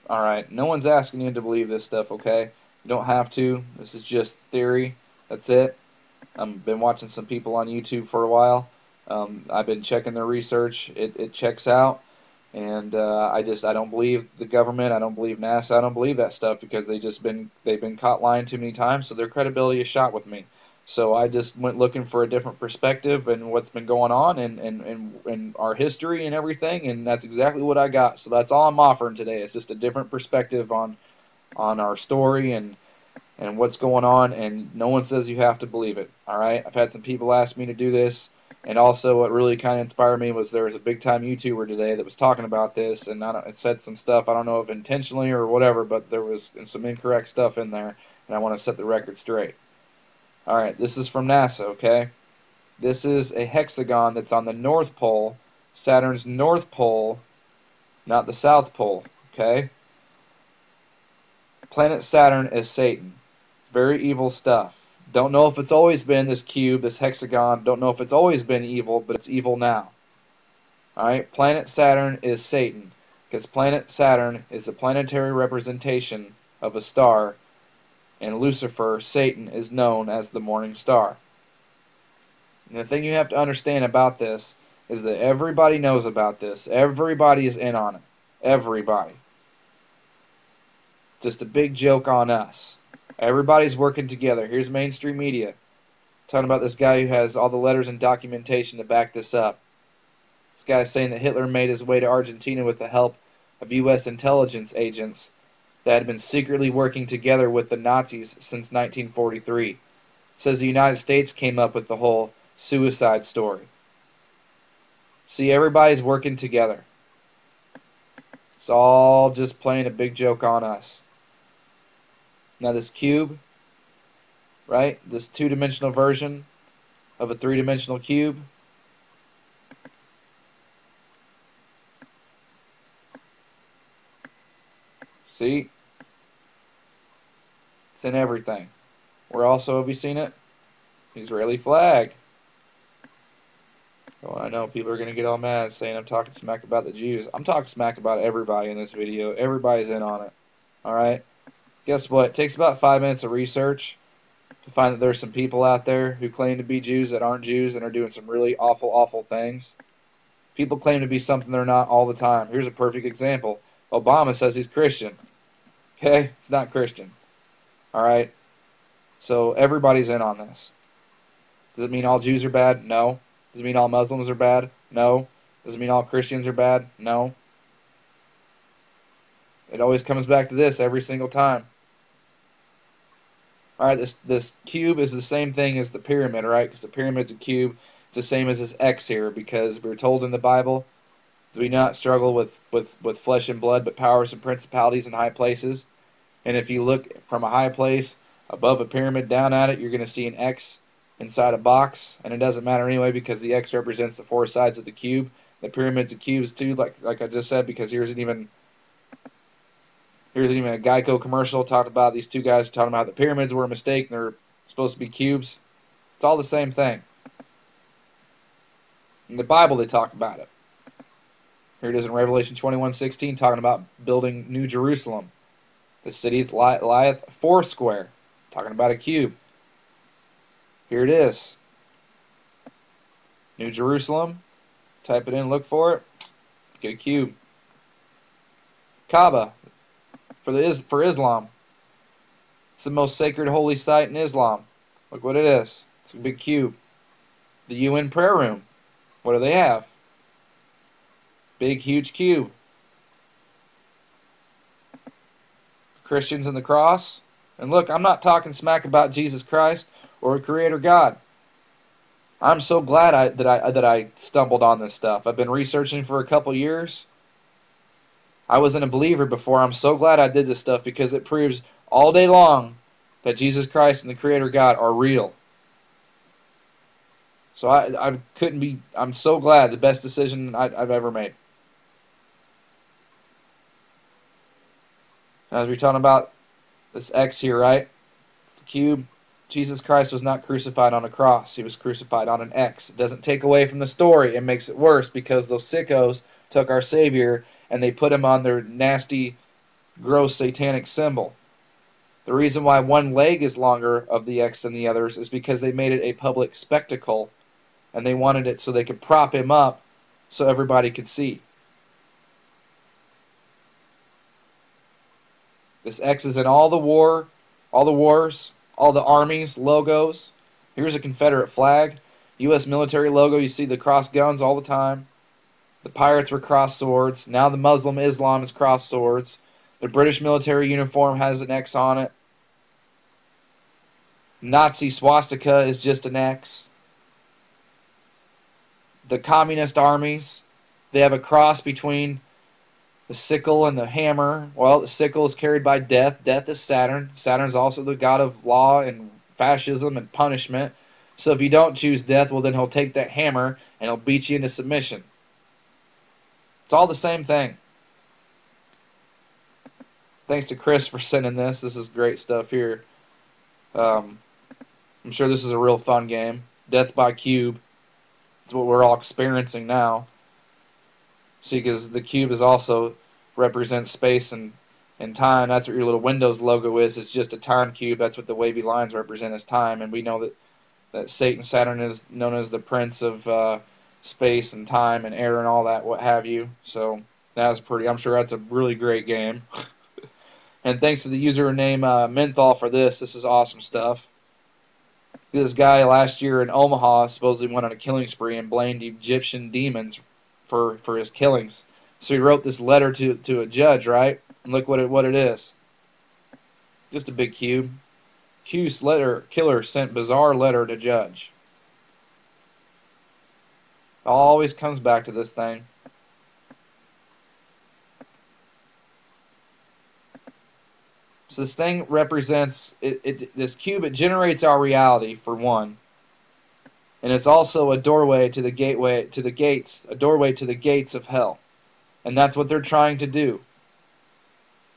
All right, no one's asking you to believe this stuff, okay? You don't have to. This is just theory. That's it. I've been watching some people on YouTube for a while. I've been checking their research. It checks out, and I don't believe the government. I don't believe NASA. I don't believe that stuff because they've been caught lying too many times. So their credibility is shot with me. So I just went looking for a different perspective and what's been going on and our history and everything, and that's exactly what I got. So that's all I'm offering today. It's just a different perspective on our story and what's going on, and no one says you have to believe it. All right, I've had some people ask me to do this, and also what really kind of inspired me was there was a big time YouTuber today that was talking about this, and it said some stuff I don't know if intentionally or whatever, but there was some incorrect stuff in there, and I want to set the record straight. All right, this is from NASA. Okay, this is a hexagon that's on the North Pole, Saturn's North Pole, not the South Pole. Okay, planet Saturn is Satan. Very evil stuff. Don't know if it's always been this cube, this hexagon. Don't know if it's always been evil, but it's evil now. Alright, planet Saturn is Satan, because planet Saturn is a planetary representation of a star, and Lucifer, Satan, is known as the morning star. And the thing you have to understand about this is that everybody knows about this. Everybody is in on it. Everybody. Just a big joke on us. Everybody's working together. Here's mainstream media talking about this guy who has all the letters and documentation to back this up. This guy's saying that Hitler made his way to Argentina with the help of U.S. intelligence agents that had been secretly working together with the Nazis since 1943. Says the United States came up with the whole suicide story. See, everybody's working together. It's all just playing a big joke on us. Now this cube, right? This two-dimensional version of a three-dimensional cube. See? It's in everything. Where also have you seen it? Israeli flag. Well, I know people are going to get all mad saying I'm talking smack about the Jews. I'm talking smack about everybody in this video. Everybody's in on it. Alright? Guess what? It takes about 5 minutes of research to find that there's some people out there who claim to be Jews that aren't Jews and are doing some really awful, awful things. People claim to be something they're not all the time. Here's a perfect example. Obama says he's Christian. Okay? He's not Christian. Alright? So everybody's in on this. Does it mean all Jews are bad? No. Does it mean all Muslims are bad? No. Does it mean all Christians are bad? No. It always comes back to this every single time. Alright, this cube is the same thing as the pyramid, right? Because the pyramid's a cube. It's the same as this X here, because we're told in the Bible, do we not struggle with flesh and blood, but powers and principalities in high places? And if you look from a high place above a pyramid down at it, you're going to see an X inside a box, and it doesn't matter anyway because the X represents the four sides of the cube. The pyramid's a cube too, like I just said, because here's even a Geico commercial talking about these two guys talking about the pyramids were a mistake and they're supposed to be cubes. It's all the same thing. In the Bible they talk about it. Here it is in Revelation 21:16 talking about building New Jerusalem. The city lieth foursquare, talking about a cube. Here it is. New Jerusalem. Type it in, look for it. Get a cube. Kaaba for Islam. It's the most sacred holy site in Islam. Look what it is. It's a big cube. The UN prayer room. What do they have? Big, huge cube. Christians and the cross. And look, I'm not talking smack about Jesus Christ or Creator God. I'm so glad that I stumbled on this stuff. I've been researching for a couple years. I wasn't a believer before. I'm so glad I did this stuff because it proves all day long that Jesus Christ and the Creator God are real. So I'm so glad, the best decision I've ever made. As we're talking about this X here, right? It's the cube. Jesus Christ was not crucified on a cross. He was crucified on an X. It doesn't take away from the story. It makes it worse because those sickos took our Savior and they put him on their nasty gross satanic symbol. The reason why one leg is longer of the X than the others is because they made it a public spectacle, and they wanted it so they could prop him up so everybody could see. This X is in all the wars, all the armies, logos. Here's a Confederate flag, U.S. military logo. You see the cross guns all the time. The pirates were cross swords. Now the Muslim Islam is cross swords. The British military uniform has an X on it. Nazi swastika is just an X. The communist armies, they have a cross between the sickle and the hammer. Well, the sickle is carried by death. Death is Saturn. Saturn is also the god of law and fascism and punishment. So if you don't choose death, well, then he'll take that hammer and he'll beat you into submission. It's all the same thing. Thanks to Chris for sending this. This is great stuff here. I'm sure this is a real fun game. Death by Cube. It's what we're all experiencing now. See, because the cube is also represents space and time. That's what your little Windows logo is. It's just a time cube. That's what the wavy lines represent as time. And we know that Satan, Saturn is known as the prince of space and time and air and all that, what have you. So that's I'm sure that's a really great game. And thanks to the username Menthol for this. This is awesome stuff. This guy last year in Omaha supposedly went on a killing spree and blamed Egyptian demons for his killings. So he wrote this letter to a judge, right? And look what it is. Just a big cube. Accused killer sent bizarre letter to judge. It always comes back to this thing. So this thing represents this cube. It generates our reality for one, and it's also a doorway to the gates, a doorway to the gates of hell, and that's what they're trying to do.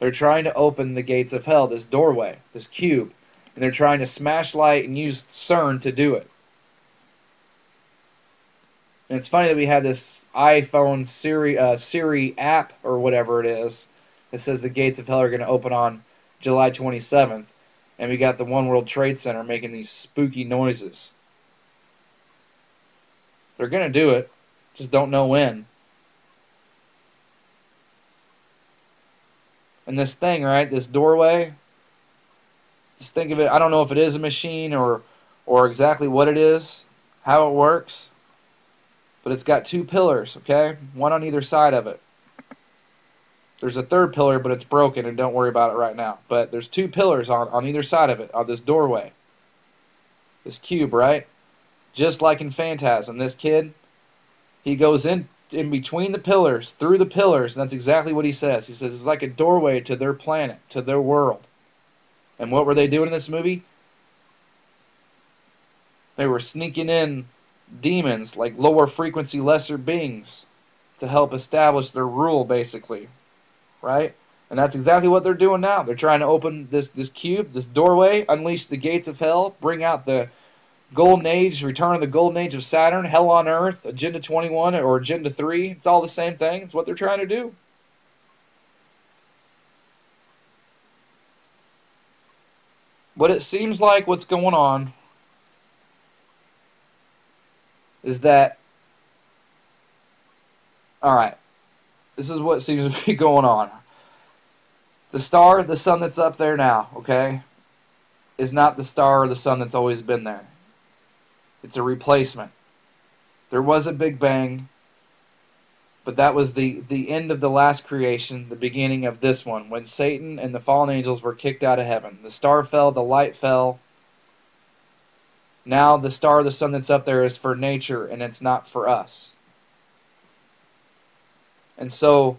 They're trying to open the gates of hell, this doorway, this cube, and they're trying to smash light and use CERN to do it. And it's funny that we had this iPhone Siri app or whatever it is that says the gates of hell are going to open on July 27th, and we got the One World Trade Center making these spooky noises. They're going to do it, just don't know when. And this thing, right, this doorway, just think of it, I don't know if it is a machine or exactly what it is, how it works, but it's got two pillars, okay? One on either side of it. There's a third pillar, but it's broken, and don't worry about it right now. But there's two pillars on either side of it, on this doorway. This cube, right? Just like in Phantasm, this kid, he goes in between the pillars, through the pillars, and that's exactly what he says. He says it's like a doorway to their planet, to their world. And what were they doing in this movie? They were sneaking in demons, like lower frequency, lesser beings, to help establish their rule, basically. Right? And that's exactly what they're doing now. They're trying to open this cube, this doorway, unleash the gates of hell, bring out the golden age, return of the golden age of Saturn, hell on earth, Agenda 21 or Agenda 3. It's all the same thing. It's what they're trying to do. What it seems like what's going on is that, alright, this is what seems to be going on. The star, the sun that's up there now, okay, is not the star or the sun that's always been there. It's a replacement. There was a Big Bang, but that was the end of the last creation, the beginning of this one, when Satan and the fallen angels were kicked out of heaven. The star fell, the light fell. Now the star, the sun that's up there is for nature, and it's not for us. And so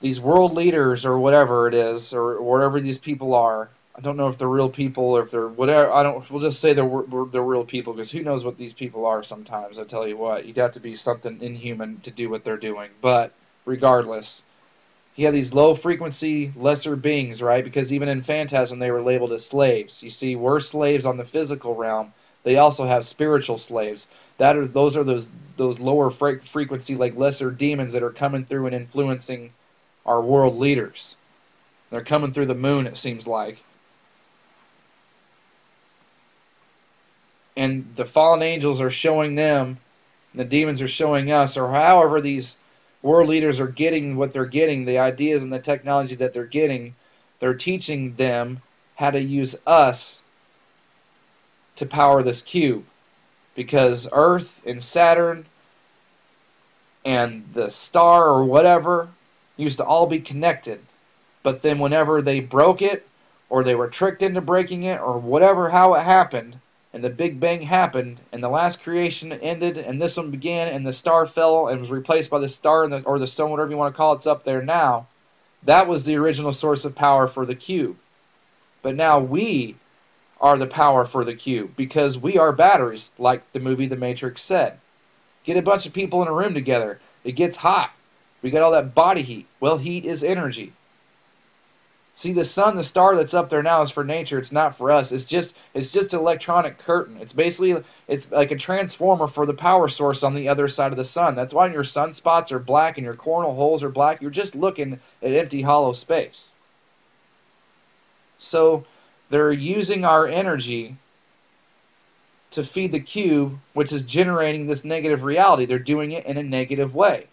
these world leaders or whatever it is, or whatever these people are, I don't know if they're real people or if they're whatever. We'll just say they're real people, because who knows what these people are sometimes. I tell you what, you'd have to be something inhuman to do what they're doing. But regardless, you have these low frequency lesser beings, right? Because even in Phantasm they were labeled as slaves. You see, we're slaves on the physical realm. They also have spiritual slaves. Those are those lower frequency, like lesser demons that are coming through and influencing our world leaders. They're coming through the moon, it seems like. And the fallen angels are showing them, and the demons are showing us, or however these world leaders are getting what they're getting, the ideas and the technology that they're getting, they're teaching them how to use us to power this cube. Because Earth and Saturn and the star or whatever used to all be connected. But then whenever they broke it, or they were tricked into breaking it, or whatever, how it happened, and the Big Bang happened, and the last creation ended, and this one began, and the star fell and was replaced by the star or the sun, whatever you want to call it's up there now, that was the original source of power for the cube. But now we are the power for the cube, because we are batteries, like the movie The Matrix said. Get a bunch of people in a room together. It gets hot. We got all that body heat. Well, heat is energy. See, the sun, the star that's up there now is for nature. It's not for us. It's just an electronic curtain. It's like a transformer for the power source on the other side of the sun. That's why your sunspots are black and your coronal holes are black. You're just looking at empty, hollow space. So they're using our energy to feed the cube, which is generating this negative reality. They're doing it in a negative way.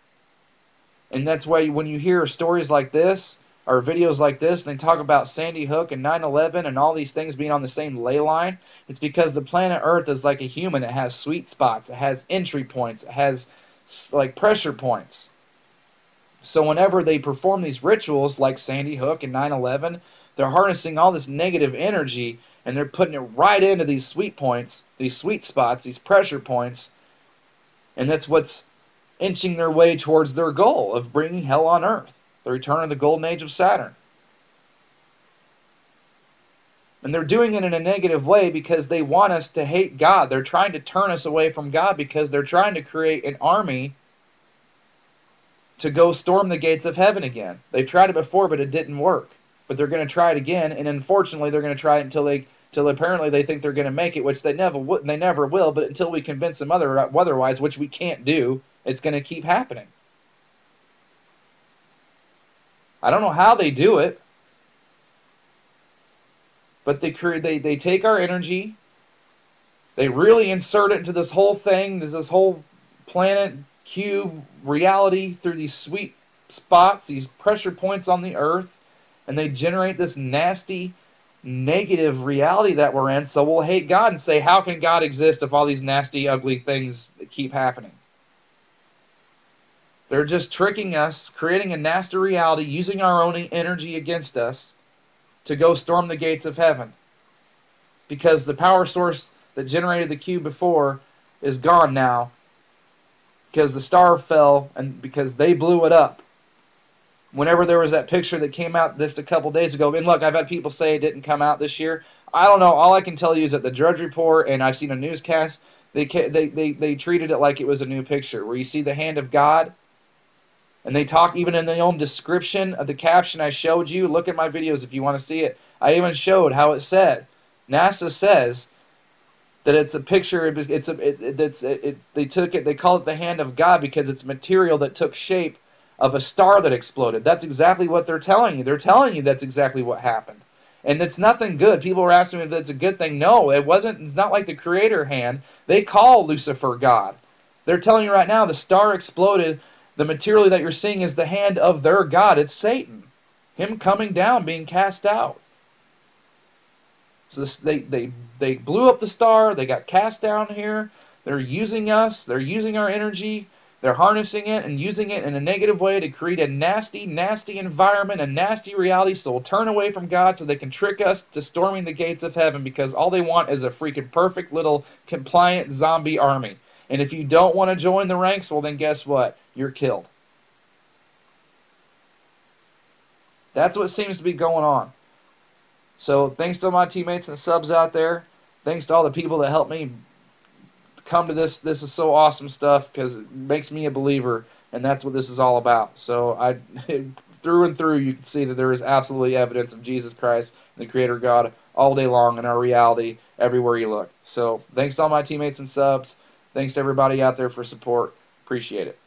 And that's why when you hear stories like this, or videos like this, and they talk about Sandy Hook and 9/11 and all these things being on the same ley line, it's because the planet Earth is like a human. It has sweet spots. It has entry points. It has like pressure points. So whenever they perform these rituals like Sandy Hook and 9/11, they're harnessing all this negative energy and they're putting it right into these sweet points, these sweet spots, these pressure points, and that's what's inching their way towards their goal of bringing hell on earth, the return of the golden age of Saturn. And they're doing it in a negative way because they want us to hate God. They're trying to turn us away from God because they're trying to create an army to go storm the gates of heaven again. They've tried it before, but it didn't work. But they're going to try it again, and unfortunately, they're going to try it until apparently they think they're going to make it, which they never will. But until we convince them otherwise, which we can't do, it's going to keep happening. I don't know how they do it, but they take our energy, they really insert it into this whole thing, this whole planet cube reality through these sweet spots, these pressure points on the earth, and they generate this nasty, negative reality that we're in, so we'll hate God and say, how can God exist if all these nasty, ugly things keep happening? They're just tricking us, creating a nasty reality, using our own energy against us to go storm the gates of heaven. Because the power source that generated the cube before is gone now, because the star fell and because they blew it up. Whenever there was that picture that came out just a couple days ago, and look, I've had people say it didn't come out this year. I don't know. All I can tell you is that the Drudge Report, and I've seen a newscast, they treated it like it was a new picture, where you see the hand of God, and they talk even in the own description of the caption I showed you. Look at my videos if you want to see it. I even showed how it said. NASA says that it's a picture. They call it the hand of God because it's material that took shape of a star that exploded. That's exactly what they're telling you. They're telling you that's exactly what happened. And it's nothing good. People are asking me if that's a good thing. No, it wasn't. It's not like the creator hand. They call Lucifer God. They're telling you right now the star exploded. The material that you're seeing is the hand of their God. It's Satan. Him coming down, being cast out. So they blew up the star. They got cast down here. They're using us. They're using our energy. They're harnessing it and using it in a negative way to create a nasty, nasty environment, a nasty reality, so we'll turn away from God so they can trick us to storming the gates of heaven because all they want is a freaking perfect little compliant zombie army. And if you don't want to join the ranks, well then guess what? You're killed. That's what seems to be going on. So thanks to my teammates and subs out there. Thanks to all the people that helped me come to this. This is so awesome stuff because it makes me a believer, and that's what this is all about. So through and through, you can see that there is absolutely evidence of Jesus Christ, the Creator God, all day long in our reality, everywhere you look. So thanks to all my teammates and subs. Thanks to everybody out there for support. Appreciate it.